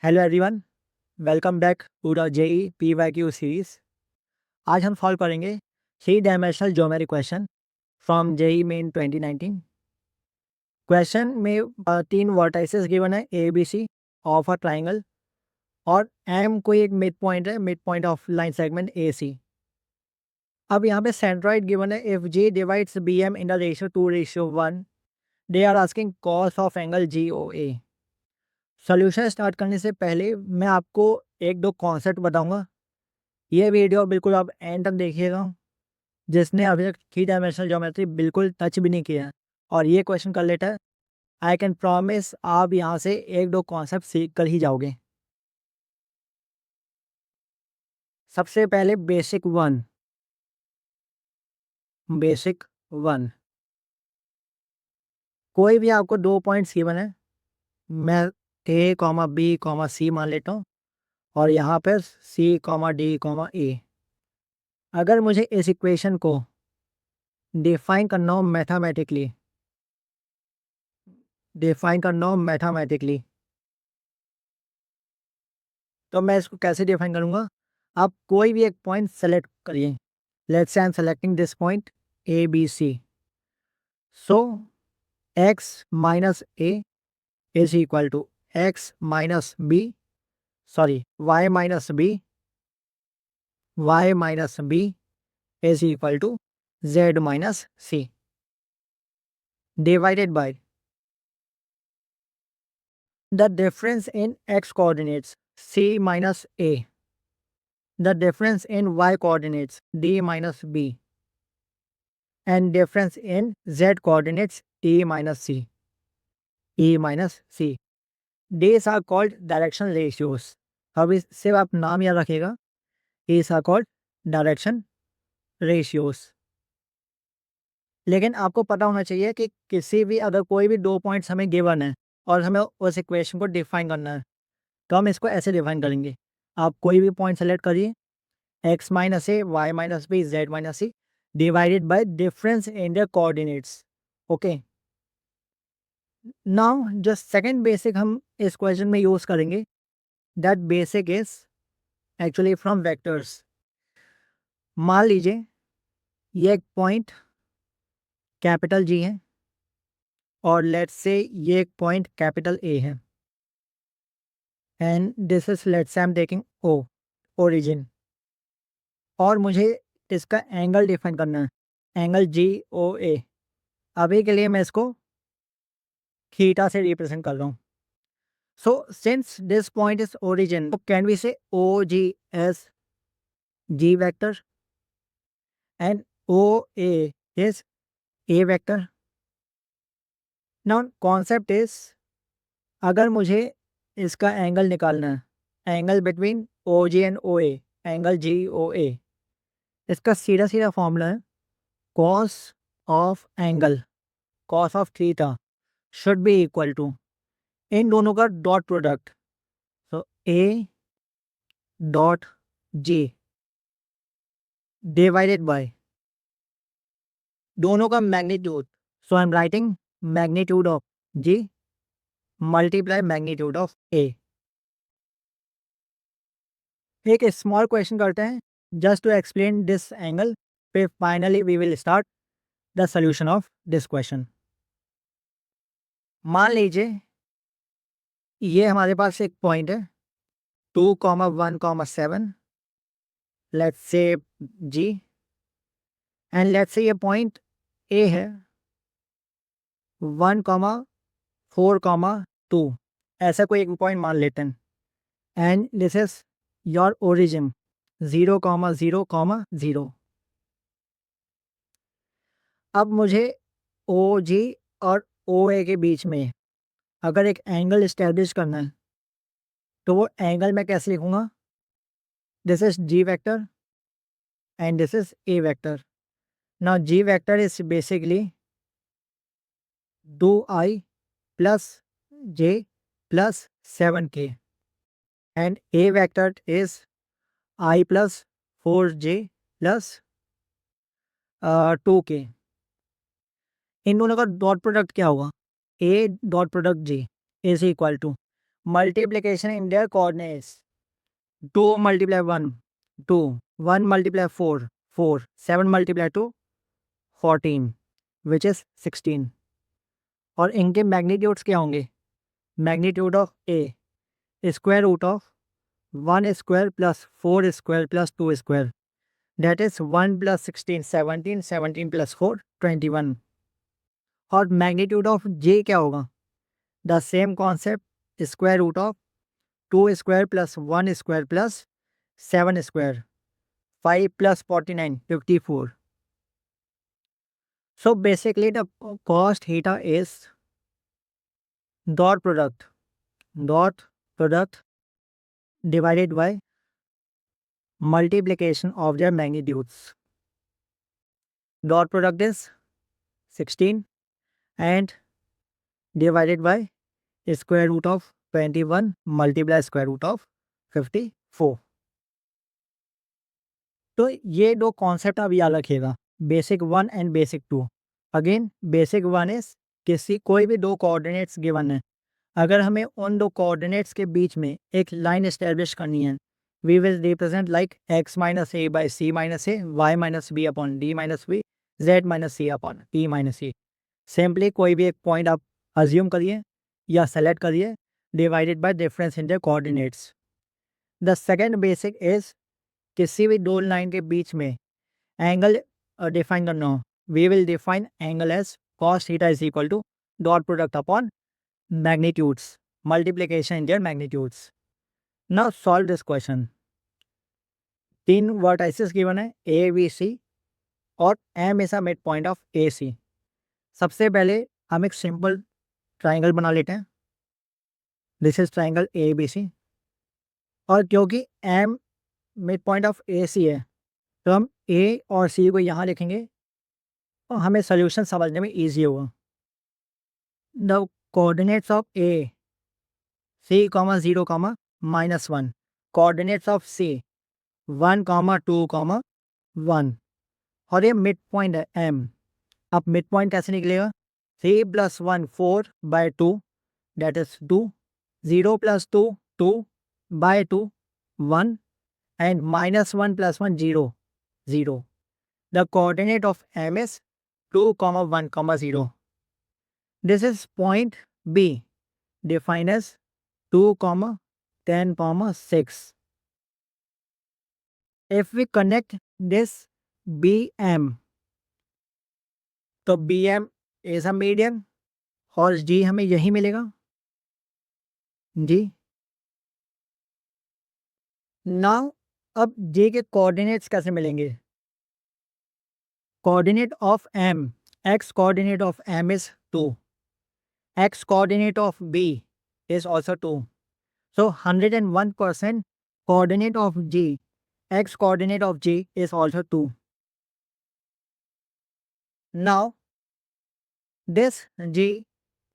Hello everyone, welcome back to the JEE PYQ series. आज हम solve करेंगे 3 dimensional geometry question from JEE Main 2019। Question में 3 vertices given है A B C of a triangle और M कोई एक mid point है, mid point of line segment A C. अब यहाँ पे सेंट्रॉइड गिवन है if G divides B M in the ratio 2:1, they are asking cos of angle G O A. Solution start करने से पहले मैं आपको एक दो कॉन्सेप्ट बताऊंगा। ये वीडियो बिल्कुल आप एंड तक देखिएगा। जिसने अभी तक 3 डायमेंशनल ज्योमेट्री बिल्कुल टच भी नहीं किया है और ये क्वेश्चन कर लेता है, आई कैन प्रॉमिस आप यहाँ से एक दो कॉन्सेप्ट सीख कर ही जाओगे। सबसे पहले बेसिक वन, कोई भी आपको 2 पॉइंट्स गिवन है, मैं ए कॉमा बी कॉमा सी मान लेता हूँ और यहाँ पर सी कॉमा डी कॉमा ए। अगर मुझे इस इक्वेशन को डिफाइन करना हो मैथमेटिकली तो मैं इसको कैसे डिफाइन करूँगा। आप कोई भी एक पॉइंट सेलेक्ट करिए। Let's say I am selecting this point A B C. So x minus A is equal to x minus B, sorry y minus B is equal to z minus C divided by the difference in x coordinates C minus A, the difference in y coordinates d minus b, and difference in z coordinates e minus c. These are called direction ratios. अब इससे आप नाम याद रखिएगा, these are called direction ratios. लेकिन आपको पता होना चाहिए कि किसी भी अगर कोई भी 2 पॉइंट्स हमें गिवन है और हमें उस इक्वेशन को डिफाइन करना है तो हम इसको ऐसे डिफाइन करेंगे। आप कोई भी पॉइंट सेलेक्ट करिए, x minus A y minus B z minus C divided by difference in the coordinates. Okay, now जो सेकंड बेसिक हम इस क्वेश्चन में यूज करेंगे, that basic is actually from vectors. मान लीजिए ये एक पॉइंट कैपिटल जी है और लेट्स से ये एक पॉइंट कैपिटल ए है and this is let's say I am taking O origin, और मुझे इसका एंगल डिफाइन करना है, एंगल जी ओ ए। अभी के लिए मैं इसको थीटा से रिप्रेजेंट कर रहा हूँ। So since this point is origin, can we say O G as G vector and O A is A vector. Now concept is, अगर मुझे इसका एंगल निकालना है, angle between O G and O A, angle G O A, इसका सीधा सीधा formula है cos of angle, cos of theta should be equal to इन दोनों का dot product, so A dot G divided bye दोनों का magnitude. So I am writing magnitude of G multiply magnitude of A. एक small question करते हैं just to explain this angle, फिर finally we will start the solution of this question. मान लीजिए ये हमारे पास एक पॉइंट है 2,1,7, let's say ji, and let's say ये पॉइंट ए है 1,4,2, ऐसा कोई एक पॉइंट मान लेते हैं and this is your origin 0,0,0। अब मुझे ओ जी और ओ ए के बीच में अगर एक एंगल इस्टेब्लिश करना है तो वो एंगल मैं कैसे लिखूंगा, this is G vector and this is A vector. Now G vector is basically 2i plus J plus 7k and A vector is i plus 4j plus 2k। इन दोनों का डॉट प्रोडक्ट क्या होगा, A dot product G is equal to, multiplication in their coordinates. 2 multiply 1, 2, 1 multiply 4, 4, 7 multiply 2, 14, which is 16. और इनके magnitudes क्या होंगे? Magnitude of A square root of 1 square plus 4 square plus 2 square, that is 1 plus 16, 17, 17 plus 4, 21. और magnitude of J क्या होगा? The same concept, square root of 2 square plus 1 square plus 7 square, 5 plus 49, 54. So basically the cos theta is dot product divided by multiplication of their magnitudes. Dot product is 16 and divided by square root of 21 multiply square root of 54. तो ये दो concept आप याद रखिएगा, basic 1 and basic 2. Again basic 1 is किसी कोई भी दो कोऑर्डिनेट्स गिवन है, अगर हमें उन दो कोऑर्डिनेट्स के बीच में एक लाइन एस्टेब्लिश करनी है, we will represent like x minus A by C minus A, y minus B upon D minus B, z minus C upon P minus C. Simply कोई भी एक पॉइंट आप अज्यूम करिए या सेलेक्ट करिए, divided by difference in the coordinates. The second basic is किसी भी दो लाइन के बीच में एंगल डिफाइन करना हो, we will define angle as cos theta is equal to dot product upon magnitudes, multiplication in their magnitudes. Now solve this question. 3 vertices given है A, B, C और M is a midpoint of AC. सबसे पहले हम एक simple triangle बना लेते हैं. This is triangle ABC और क्योंकि M midpoint of AC है तो हम A और C को यहाँ लिखेंगे और हमें सोल्यूशन समझने में ईजी होगा. The coordinates of A, C, 0, -1. Coordinates of C 1, 2, 1. और ये मिड पॉइंट है M. अब मिड पॉइंट कैसे निकलेगा? 3 + 1 4 by 2, that is 2. 0 + 2 2 by 2 1 and -1 + 1 0 0. The coordinate of M is 2, 1, 0. This is point B, defined as 2, 10, 6. If we connect this BM, तो BM is a median और G हमें यही मिलेगा जी. Now अब G के कोऑर्डिनेट्स कैसे मिलेंगे? Coordinate of M, x coordinate of M is 2, x coordinate of B is also 2. So 101% coordinate of G, x coordinate of G is also 2. Now this G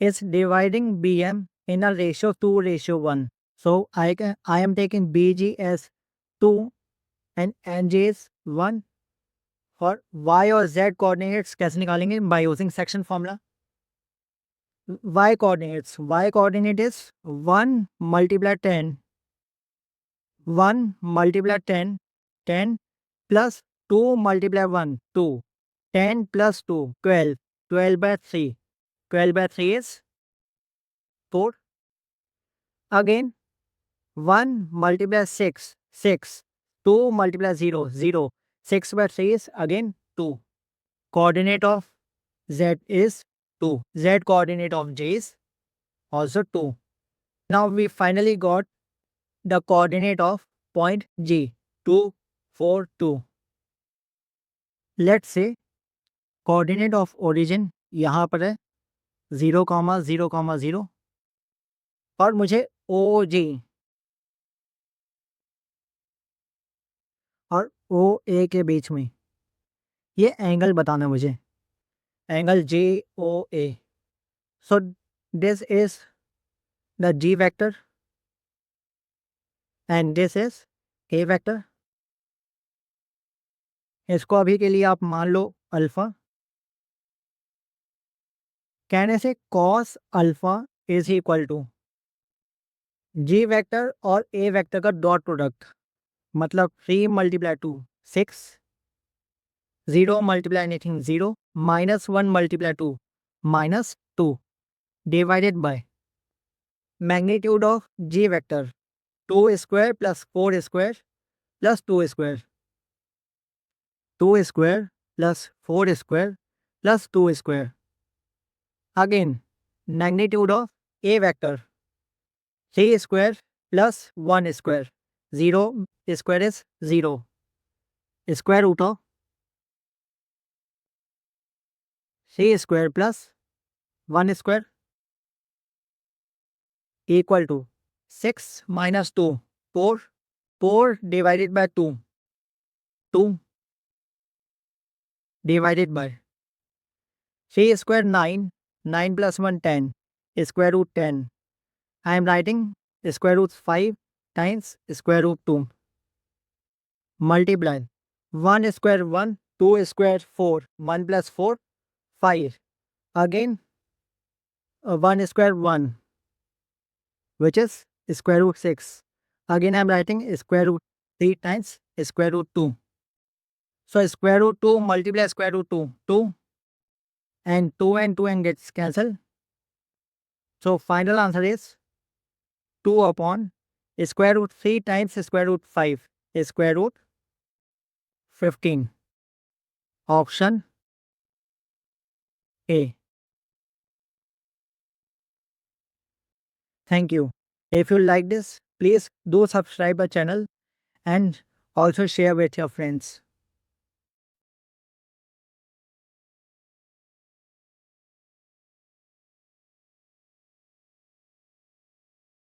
is dividing BM in a ratio 2:1. So I am taking BG as 2 and NG is 1. और y और z coordinates कैसे निकालेंगे? By using section formula. y coordinate is 1 multiply 10, 1 multiply 10, 10 plus 2 multiply 1, 2, 10 plus 2, 12, 12 by 3, 12 by 3 is 4. Again 1 multiply 6, 6, 2 multiply 0, 0, 6 by 3 is again 2. Coordinate of z is 2. Z coordinate of J is also 2. Now we finally got the coordinate of point G, 2, 4, 2. Let's say coordinate of origin यहाँ पर है 0, 0, 0 और मुझे OG और OA के बीच में ये angle बताना है मुझे, angle JOA. So this is the G vector and this is A vector. इसको अभी के लिए आप मान लो अल्फा. कहने से cos alpha is equal to G vector और ए वेक्टर का डॉट प्रोडक्ट, मतलब 3 multiply 2 6, 0 multiply anything 0, -1 multiply 2 -2, divided by magnitude of G vector 2 square plus 4 square plus 2 square, 2 square plus 4 square plus 2 square. Again, magnitude of a vector 3 square plus 1 square, 0 square is 0, square root of 3 square plus 1 square equal to 6 minus 2, 4, 4 divided by 2, 2 divided by 3 square 9, 9 plus 1 10, square root 10. I am writing square root 5 times square root 2. Multiply 1 square 1, 2 square 4, 1 plus 4 5. Again 1 square 1, which is square root 6. Again I am writing square root 3 times square root 2. So square root 2 multiply square root 2, 2, and 2 and gets cancelled. So final answer is 2 upon square root 3 times square root 5, square root 15. Option A. Thank you. If you like this, please do subscribe our channel and also share with your friends.